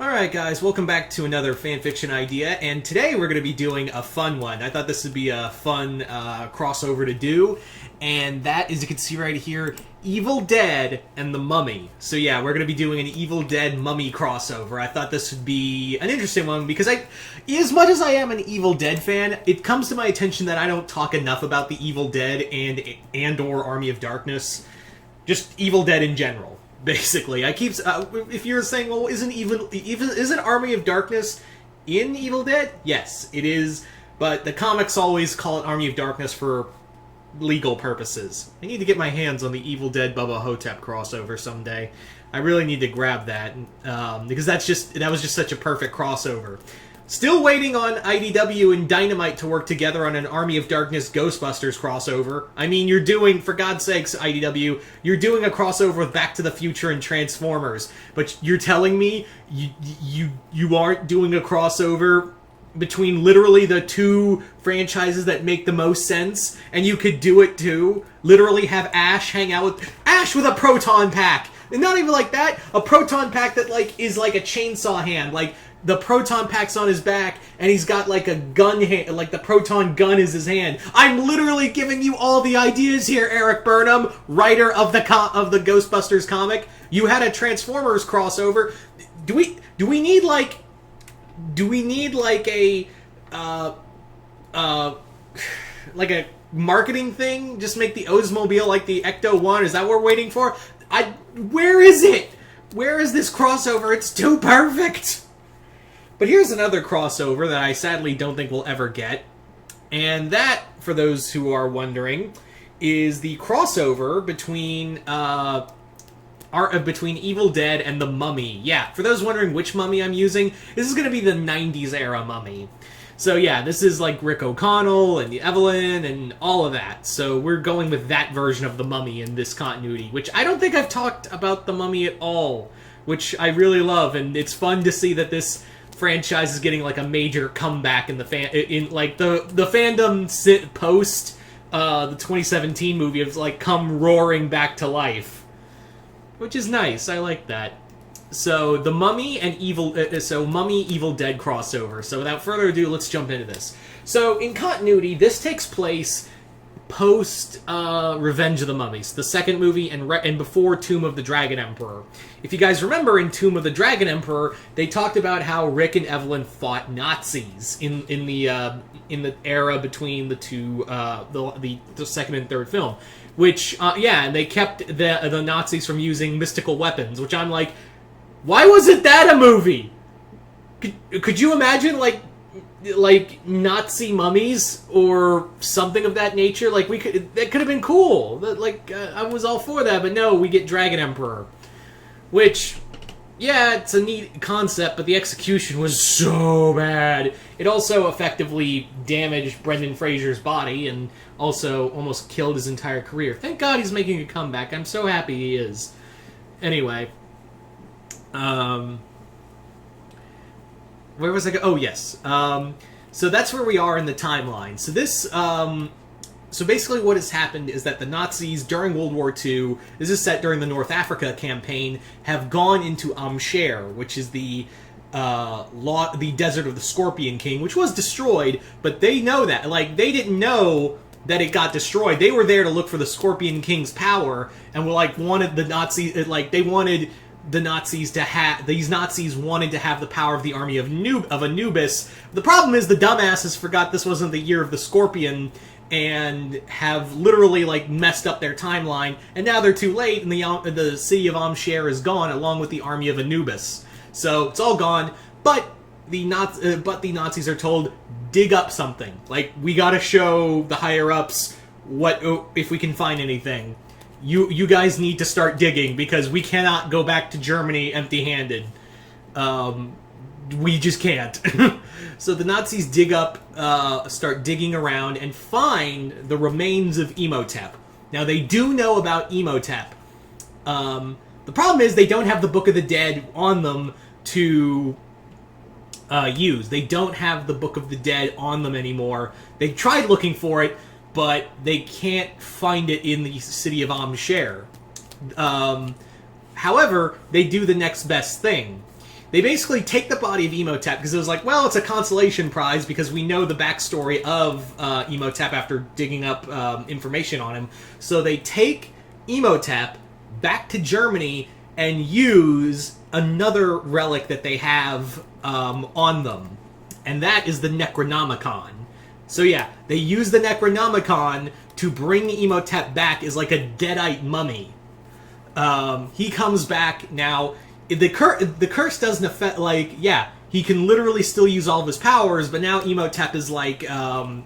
Alright guys, welcome back to another fanfiction idea, and today we're going to be doing a fun one. I thought this would be a fun crossover to do, and that is, you can see right here, Evil Dead and the Mummy. So yeah, we're going to be doing an Evil Dead Mummy crossover. I thought this would be an interesting one, because as much as I am an Evil Dead fan, it comes to my attention that I don't talk enough about the Evil Dead and/or Army of Darkness. Just Evil Dead in general. Basically, I keep if you're saying, well, isn't Army of Darkness in Evil Dead? Yes, it is, but the comics always call it Army of Darkness for legal purposes. I need to get my hands on the Evil Dead Bubba Hotep crossover someday. I really need to grab that because that was just such a perfect crossover. Still waiting on IDW and Dynamite to work together on an Army of Darkness Ghostbusters crossover. I mean, you're doing, for God's sakes, IDW, you're doing a crossover with Back to the Future and Transformers, but you're telling me you aren't doing a crossover between literally the two franchises that make the most sense, and you could do it too? Literally have Ash hang out with a proton pack! And not even like that, a proton pack that is like a chainsaw hand, like the proton pack's on his back, and he's got like a gun hand, like the proton gun is his hand. I'm literally giving you all the ideas here, Eric Burnham, writer of the Ghostbusters comic. You had a Transformers crossover. Do we need like a like a marketing thing? Just make the Oldsmobile like the Ecto-1? Is that what we're waiting for? Where is it? Where is this crossover? It's too perfect. But here's another crossover that I sadly don't think we'll ever get. And that, for those who are wondering, is the crossover between Evil Dead and the Mummy. Yeah, for those wondering which Mummy I'm using, this is going to be the 90s era Mummy. So yeah, this is like Rick O'Connell and Evelyn and all of that. So we're going with that version of the Mummy in this continuity, which I don't think I've talked about the Mummy at all, which I really love, and it's fun to see that this franchise is getting like a major comeback in the fandom post the 2017 movie of like come roaring back to life, which is nice. I like that. So the Mummy and Mummy Evil Dead crossover. So without further ado, let's jump into this. So in continuity, this takes place post Revenge of the Mummies, the second movie, and before Tomb of the Dragon Emperor. If you guys remember, in Tomb of the Dragon Emperor, they talked about how Rick and Evelyn fought Nazis in the era between the two the second and third film, which and they kept the Nazis from using mystical weapons, which I'm like, why wasn't that a movie? Could you imagine like Nazi mummies or something of that nature? Like that could have been cool. I was all for that, but no, we get Dragon Emperor, which, yeah, it's a neat concept, but the execution was so bad. It also effectively damaged Brendan Fraser's body and also almost killed his entire career. Thank God he's making a comeback. I'm so happy he is. Anyway, where was I Oh, yes. So that's where we are in the timeline. So this, so basically what has happened is that the Nazis during World War II, this is set during the North Africa campaign, have gone into Amsher, which is the desert of the Scorpion King, which was destroyed, but they know that. Like, they didn't know that it got destroyed. They were there to look for the Scorpion King's power, and were like, wanted the Nazis, they wanted the Nazis to have, these Nazis wanted to have the power of the army of Anubis. The problem is the dumbasses forgot this wasn't the year of the Scorpion, and have literally messed up their timeline, and now they're too late, and the city of Amsher is gone, along with the army of Anubis. So it's all gone, but the Nazis are told, dig up something. Like, we gotta show the higher-ups if we can find anything. You guys need to start digging, because we cannot go back to Germany empty-handed. We just can't. So the Nazis start digging around and find the remains of Emotep. Now, they do know about Emotep. The problem is they don't have the Book of the Dead on them to use. They don't have the Book of the Dead on them anymore. They tried looking for it, but they can't find it in the city of Amsher. However, they do the next best thing. they basically take the body of Emotep, because it was like, well, it's a consolation prize because we know the backstory of Emotep after digging up information on him. So they take Emotep back to Germany and use another relic that they have on them. And that is the Necronomicon. So yeah, they use the Necronomicon to bring Emotep back as like a deadite mummy. He comes back now. The curse doesn't affect, like, yeah, he can literally still use all of his powers, but now Emotep is, like,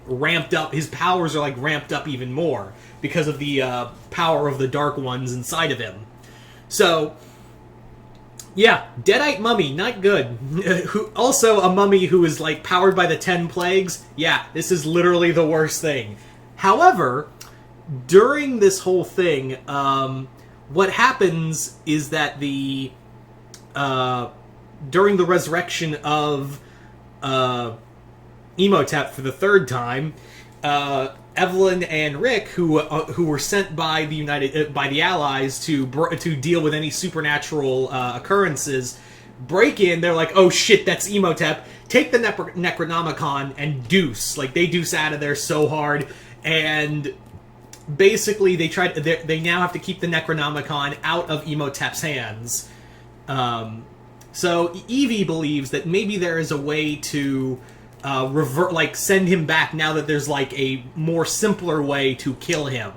ramped up. His powers are, like, ramped up even more because of the power of the Dark Ones inside of him. So, yeah, deadite mummy, not good. Also, a mummy who is, like, powered by the 10 plagues. Yeah, this is literally the worst thing. However, during this whole thing, what happens is that during the resurrection of Emotep for the third time, Evelyn and Rick, who were sent by the Allies to deal with any supernatural occurrences, break in. They're like, "Oh shit, that's Emotep! Take the Necronomicon and deuce!" Like they deuce out of there so hard, and basically they now have to keep the Necronomicon out of Emotep's hands. So Evie believes that maybe there is a way to send him back now that there's like a more simpler way to kill him.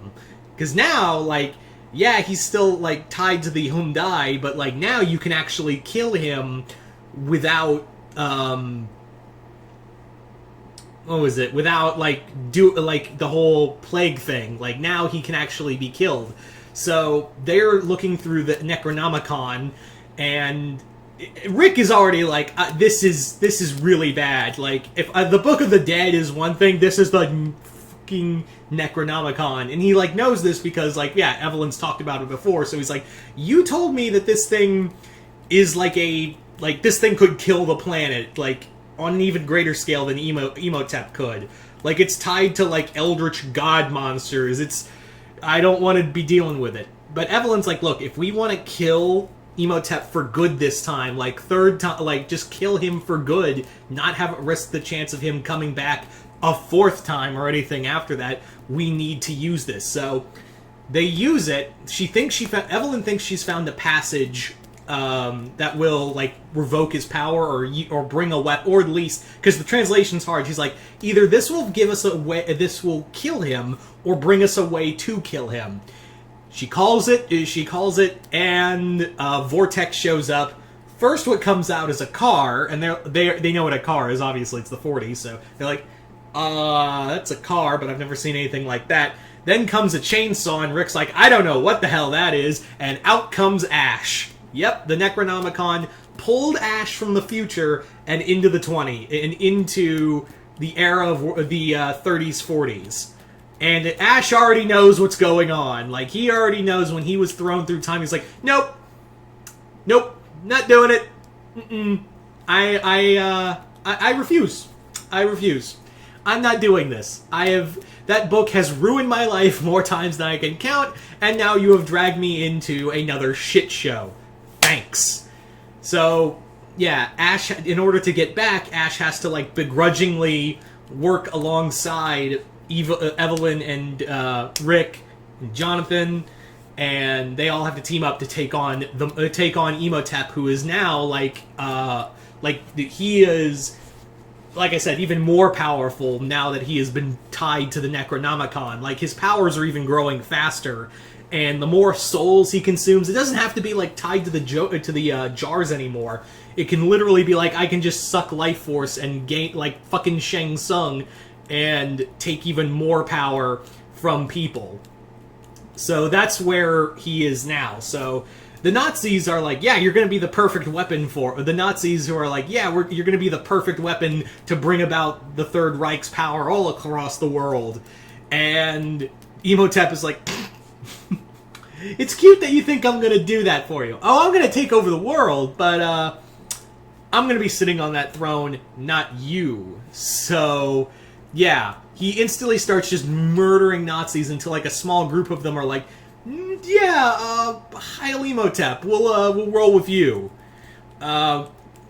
Because now, like, yeah, he's still like tied to the Hyundai, but like now you can actually kill him without without the whole plague thing. Like now he can actually be killed. So they're looking through the Necronomicon. And Rick is already like, this is really bad. Like, if the Book of the Dead is one thing, this is the fucking Necronomicon. And he, like, knows this because, like, yeah, Evelyn's talked about it before. So he's like, you told me that this thing is this thing could kill the planet, like, on an even greater scale than Emotep could. Like, it's tied to, like, eldritch god monsters. I don't want to be dealing with it. But Evelyn's like, look, if we want to kill Emotep for good this time, like third time, like just kill him for good, not have risk the chance of him coming back a fourth time or anything after that, we need to use this. So they use it. Evelyn thinks she's found a passage that will like revoke his power or bring a weapon, or at least, because the translation's hard, she's like, either this will give us a way, this will kill him, or bring us a way to kill him. She calls it, and Vortex shows up. First, what comes out is a car, and they know what a car is. Obviously, it's the 40s, so they're like, that's a car, but I've never seen anything like that. Then comes a chainsaw, and Rick's like, I don't know what the hell that is, and out comes Ash. Yep, the Necronomicon pulled Ash from the future and into the into the era of the 30s, 40s. And Ash already knows what's going on. Like, he already knows when he was thrown through time, he's like, nope, not doing it. I refuse. I'm not doing this. That book has ruined my life more times than I can count, and now you have dragged me into another shit show. Thanks. So, yeah, Ash, in order to get back, Ash has to, like, begrudgingly work alongside Evelyn and Rick and Jonathan, and they all have to team up to take on Emotep, who is now he is, like I said, even more powerful now that he has been tied to the Necronomicon. Like, his powers are even growing faster, and the more souls he consumes, it doesn't have to be like tied to the jars anymore. It can literally be like, I can just suck life force and gain, like fucking Shang Tsung, and take even more power from people. So that's where he is now. So the Nazis are like, yeah, you're going to be the perfect weapon for... The Nazis who are like, yeah, you're going to be the perfect weapon to bring about the Third Reich's power all across the world. And Emotep is like, it's cute that you think I'm going to do that for you. Oh, I'm going to take over the world, but I'm going to be sitting on that throne, not you. So... yeah, he instantly starts just murdering Nazis until like a small group of them are like, Heil Emotep, we'll roll with you.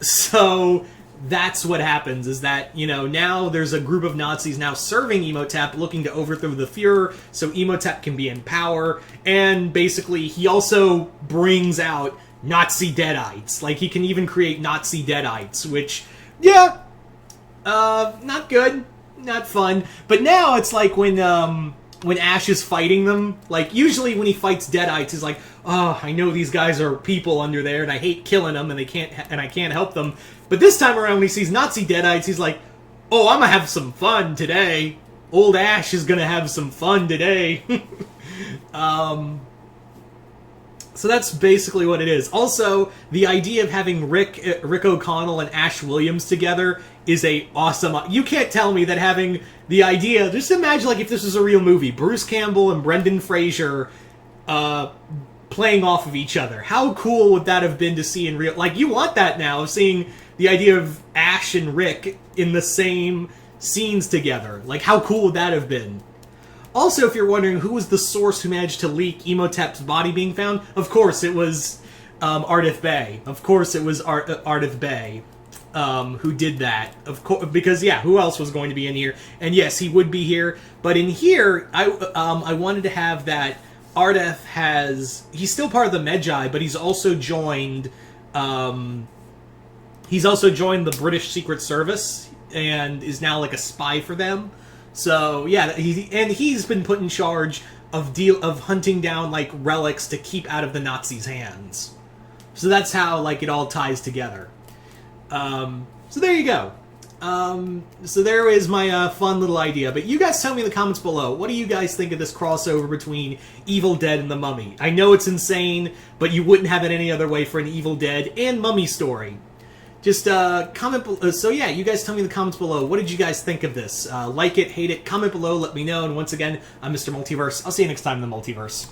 So that's what happens, is that, you know, now there's a group of Nazis now serving Emotep, looking to overthrow the Fuhrer so Emotep can be in power, and basically he also brings out Nazi Deadites. Like, he can even create Nazi Deadites, which, yeah, not good, not fun. But now it's like when Ash is fighting them, like, usually when he fights Deadites, he's like, oh, I know these guys are people under there, and I hate killing them, and I can't help them. But this time around, when he sees Nazi Deadites, he's like, oh, I'm gonna have some fun today. Old Ash is gonna have some fun today. So that's basically what it is. Also, the idea of having Rick O'Connell and Ash Williams together is a awesome... You can't tell me that having the idea... Just imagine, like, if this was a real movie. Bruce Campbell and Brendan Fraser playing off of each other. How cool would that have been to see in real... Like, you want that now, seeing the idea of Ash and Rick in the same scenes together. Like, how cool would that have been? Also, if you're wondering who was the source who managed to leak Emotep's body being found, of course it was Ardith Bay. Of course it was Ardith Bay who did that. Of course, because yeah, who else was going to be in here? And yes, he would be here. But in here, I wanted to have that Ardith he's still part of the Medjai, but he's also joined the British Secret Service and is now like a spy for them. So yeah, he's been put in charge of hunting down like relics to keep out of the Nazis' hands. So that's how like it all ties together. So there you go. So there is my fun little idea. But you guys tell me in the comments below, what do you guys think of this crossover between Evil Dead and the Mummy? I know it's insane, but you wouldn't have it any other way for an Evil Dead and Mummy story. Just comment. So yeah, you guys tell me in the comments below, what did you guys think of this? Like it, hate it, comment below, let me know. And once again, I'm Mr. Multiverse. I'll see you next time in the Multiverse.